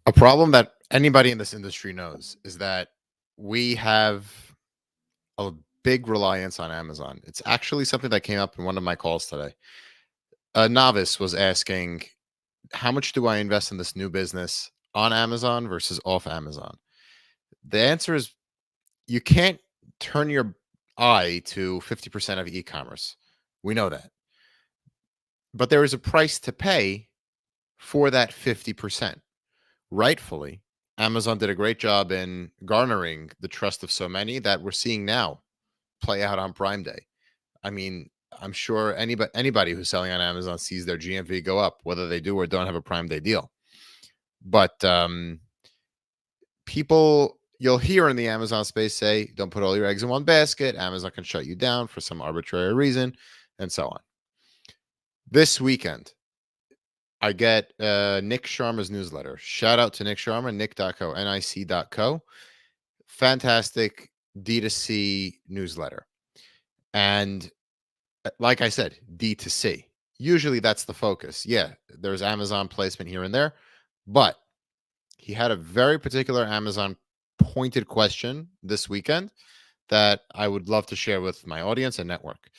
A problem that anybody in this industry knows is that we have a big reliance on Amazon. It's actually something that came up in one of my calls today. A novice was asking, how much do I invest in this new business on Amazon versus off Amazon? The answer is you can't turn your eye to 50% of e-commerce. We know that. But there is a price to pay for that 50%. Rightfully, Amazon did a great job in garnering the trust of so many that we're seeing now play out on Prime Day. I mean, I'm sure anybody who's selling on Amazon sees their GMV go up, whether they do or don't have a Prime Day deal. But people, you'll hear in the Amazon space say, don't put all your eggs in one basket. Amazon can shut you down for some arbitrary reason, and so on. This weekend, I get Nick Sharma's newsletter. Shout out to Nick Sharma, nick.co, nic.co. Fantastic D2C newsletter. And like I said, D2C. Usually that's the focus. Yeah, there's Amazon placement here and there, but he had a very particular Amazon pointed question this weekend that I would love to share with my audience and network.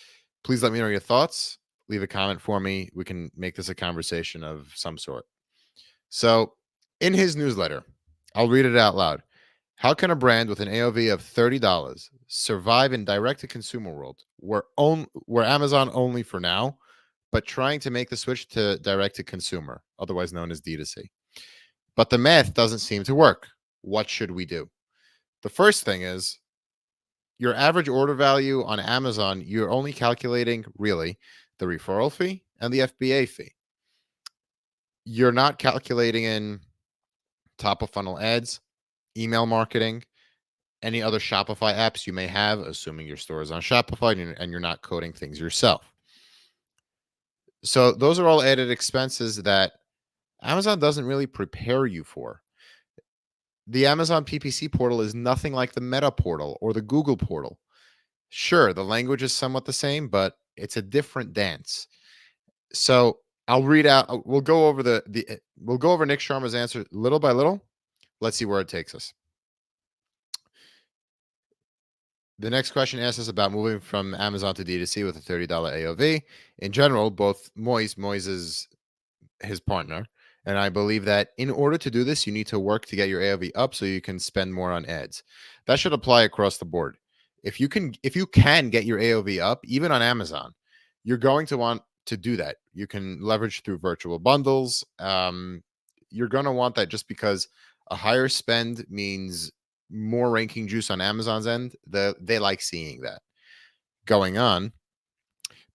Please let me know your thoughts. Leave a comment for me. We can make this a conversation of some sort. So, in his newsletter, I'll read it out loud. How can a brand with an AOV of $30 survive in direct-to-consumer world? We're Amazon only for now, but trying to make the switch to direct-to-consumer, otherwise known as D2C. But the math doesn't seem to work. What should we do? The first thing is your average order value on Amazon, you're only calculating really the referral fee and the FBA fee. You're not calculating in top of funnel ads, email marketing, any other Shopify apps you may have, assuming your store is on Shopify and you're not coding things yourself. So those are all added expenses that Amazon doesn't really prepare you for. The Amazon PPC portal is nothing like the Meta portal or the Google portal. Sure, the language is somewhat the same, but it's a different dance. So I'll read out. We'll go over we'll go over Nick Sharma's answer little by little. Let's see where it takes us. The next question asks us about moving from Amazon to D2C with a $30 AOV. In general, both Moise is his partner, and I believe that in order to do this, you need to work to get your AOV up so you can spend more on ads. That should apply across the board. If you can get your AOV up, even on Amazon, you're going to want to do that. You can leverage through virtual bundles. You're going to want that just because a higher spend means more ranking juice on Amazon's end. They like seeing that going on.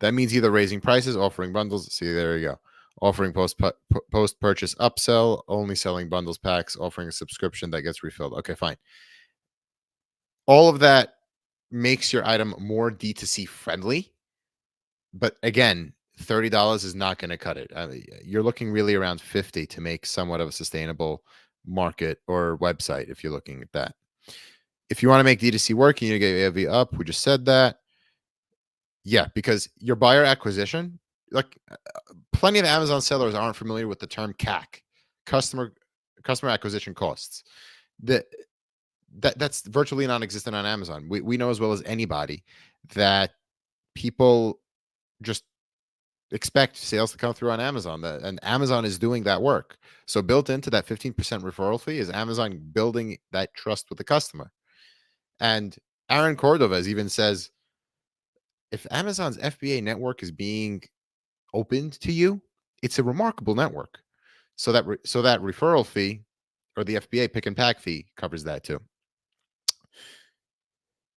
That means either raising prices, offering bundles. See, there you go. Offering post purchase upsell, only selling bundles packs, offering a subscription that gets refilled. Okay, fine. All of that makes your item more D2C friendly. But again, $30 is not going to cut it. You're looking really around 50 to make somewhat of a sustainable market or website if you're looking at that. If you want to make D2C work, you need to get your AOV up. We just said that. Yeah, because your buyer acquisition, like plenty of Amazon sellers aren't familiar with the term CAC, customer acquisition costs. That's virtually non-existent on Amazon. We know as well as anybody that people just expect sales to come through on Amazon, and Amazon is doing that work. So built into that 15% referral fee is Amazon building that trust with the customer. And Aaron Cordovez even says, if Amazon's FBA network is being opened to you, it's a remarkable network. So that referral fee or the FBA pick and pack fee covers that too.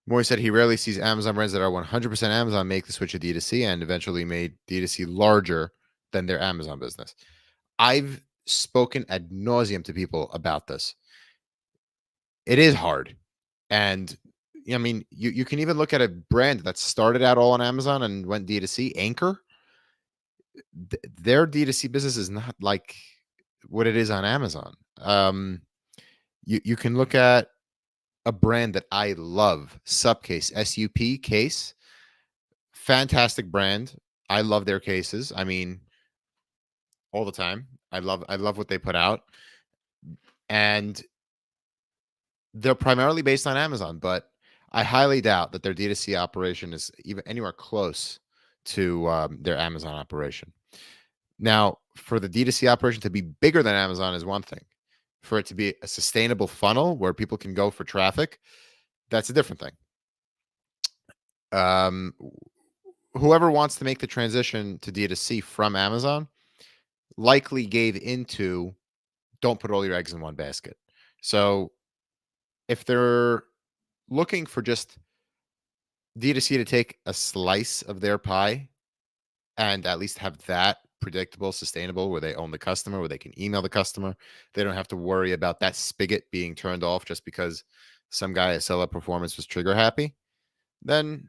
Moy said he rarely sees Amazon brands that are 100% Amazon make the switch to D2C and eventually made D2C larger than their Amazon business. I've spoken ad nauseum to people about this. It is hard. And I mean, you can even look at a brand that started out all on Amazon and went D2C, Anchor. Their D2C business is not like what it is on Amazon. You can look at a brand that I love, Supcase, SUP case. Fantastic brand. I love their cases. I mean, all the time. I love what they put out. and they're primarily based on Amazon, but I highly doubt that their D2C operation is even anywhere close to their Amazon operation. Now, for the D2C operation to be bigger than Amazon is one thing. For it to be a sustainable funnel where people can go for traffic, that's a different thing. Um, Whoever wants to make the transition to D2C from Amazon likely gave into don't put all your eggs in one basket. So if they're looking for just D2C to take a slice of their pie and at least have that predictable, sustainable, where they own the customer, where they can email the customer, they don't have to worry about that spigot being turned off just because some guy at Seller Performance was trigger happy, then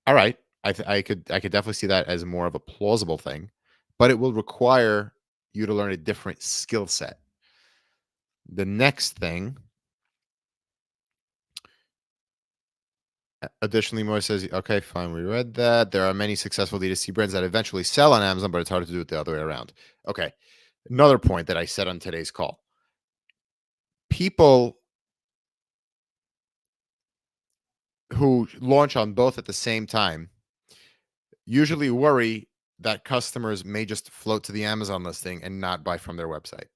all right. I could definitely see that as more of a plausible thing, but it will require you to learn a different skill set. The next thing, additionally, Moore says, okay, fine, we read that. There are many successful D2C brands that eventually sell on Amazon, but it's harder to do it the other way around. Okay. Another point that I said on today's call. People who launch on both at the same time usually worry that customers may just float to the Amazon listing and not buy from their website.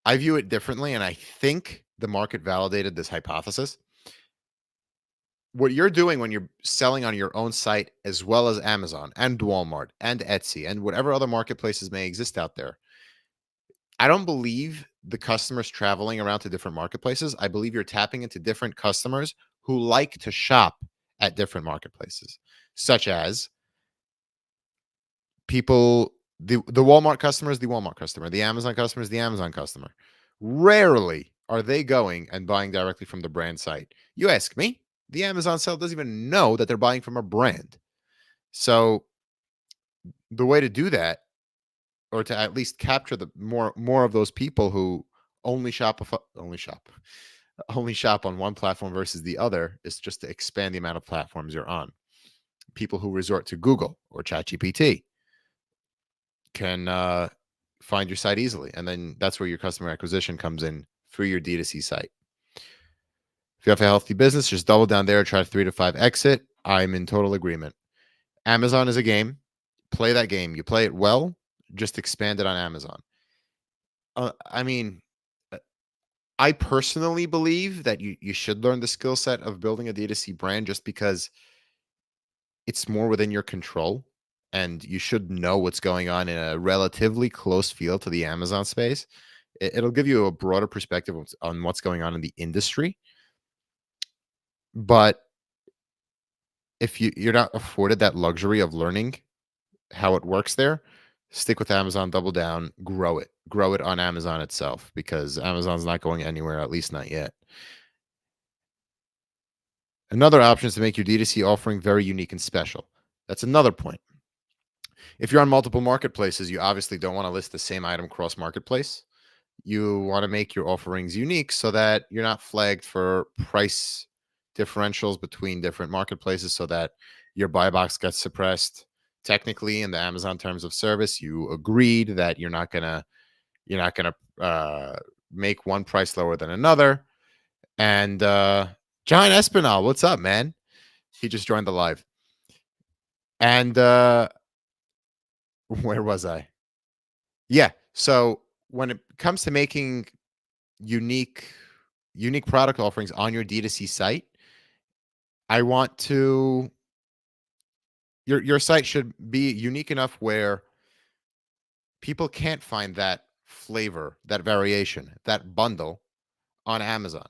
I view it differently, and I think the market validated this hypothesis. What you're doing when you're selling on your own site, as well as Amazon and Walmart and Etsy and whatever other marketplaces may exist out there, I don't believe the customers traveling around to different marketplaces. I believe you're tapping into different customers who like to shop at different marketplaces, such as people, the Walmart customer is the Walmart customer, the Amazon customer is the Amazon customer. Rarely are they going and buying directly from the brand site. You ask me, the Amazon seller doesn't even know that they're buying from a brand. So the way to do that, or to at least capture the more of those people who only shop only shop only shop on one platform versus the other, is just to expand the amount of platforms you're on. People who resort to Google or ChatGPT can find your site easily. And then that's where your customer acquisition comes in through your D2C site. If you have a healthy business, just double down there, try 3 to 5 exit. I'm in total agreement. Amazon is a game. Play that game. You play it well, just expand it on Amazon. I mean, uh, I personally believe that you should learn the skill set of building a D2C brand just because it's more within your control and you should know what's going on in a relatively close field to the Amazon space. It'll give you a broader perspective on what's going on in the industry. But if you're not afforded that luxury of learning how it works there, stick with Amazon, double down, grow it on Amazon itself, because Amazon's not going anywhere, at least not yet. Another option is to make your D2C offering very unique and special. That's another point. If you're on multiple marketplaces, you obviously don't want to list the same item cross marketplace. You want to make your offerings unique so that you're not flagged for price differentials between different marketplaces, so that your buy box gets suppressed. Technically, in the Amazon terms of service, you agreed that you're not gonna make one price lower than another. And John Espinal, what's up, man? He just joined the live. And where was I? Yeah. So when it comes to making unique unique product offerings on your D2C site, I want to your site should be unique enough where people can't find that flavor, that variation, that bundle on Amazon.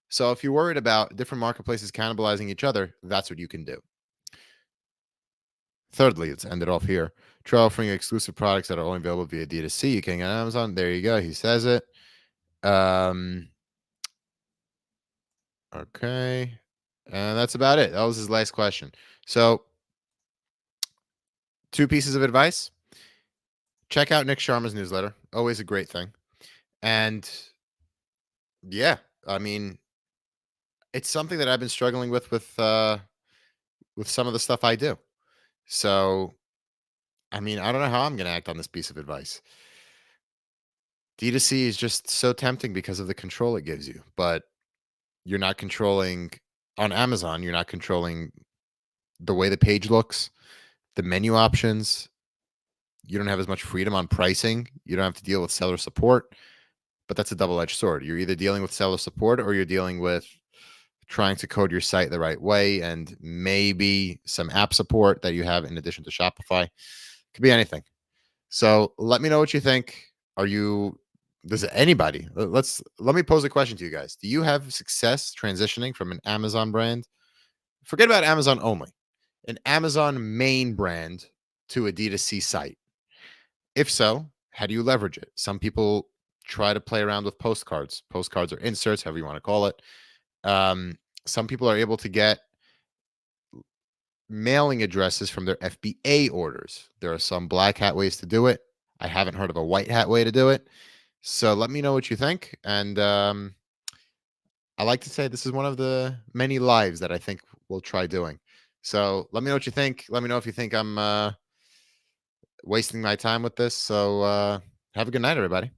So if you're worried about different marketplaces cannibalizing each other, that's what you can do. Thirdly, let's end it off here. Try offering exclusive products that are only available via D2C. You can get on Amazon. There you go. He says it. Um, okay. And that's about it. That was his last question. So, two pieces of advice. Check out Nick Sharma's newsletter. Always a great thing. And yeah, I mean, it's something that I've been struggling with some of the stuff I do. So, I mean, I don't know how I'm going to act on this piece of advice. D2C is just so tempting because of the control it gives you, but you're not controlling on Amazon, you're not controlling the way the page looks, the menu options. You don't have as much freedom on pricing. You don't have to deal with seller support, but that's a double-edged sword. You're either dealing with seller support or you're dealing with trying to code your site the right way and maybe some app support that you have in addition to Shopify. Could be anything. So let me know what you think. Are you does anybody let me pose a question to you guys. Do you have success transitioning from an Amazon brand? Forget about Amazon only. An Amazon main brand to a D2C site. If so, how do you leverage it? Some people try to play around with postcards. Postcards or inserts, however you want to call it. Some people are able to get mailing addresses from their FBA orders. There are some black hat ways to do it. I haven't heard of a white hat way to do it. So let me know what you think. And I like to say this is one of the many lives that I think we'll try doing. So let me know what you think. Let me know if you think I'm wasting my time with this. So have a good night, everybody.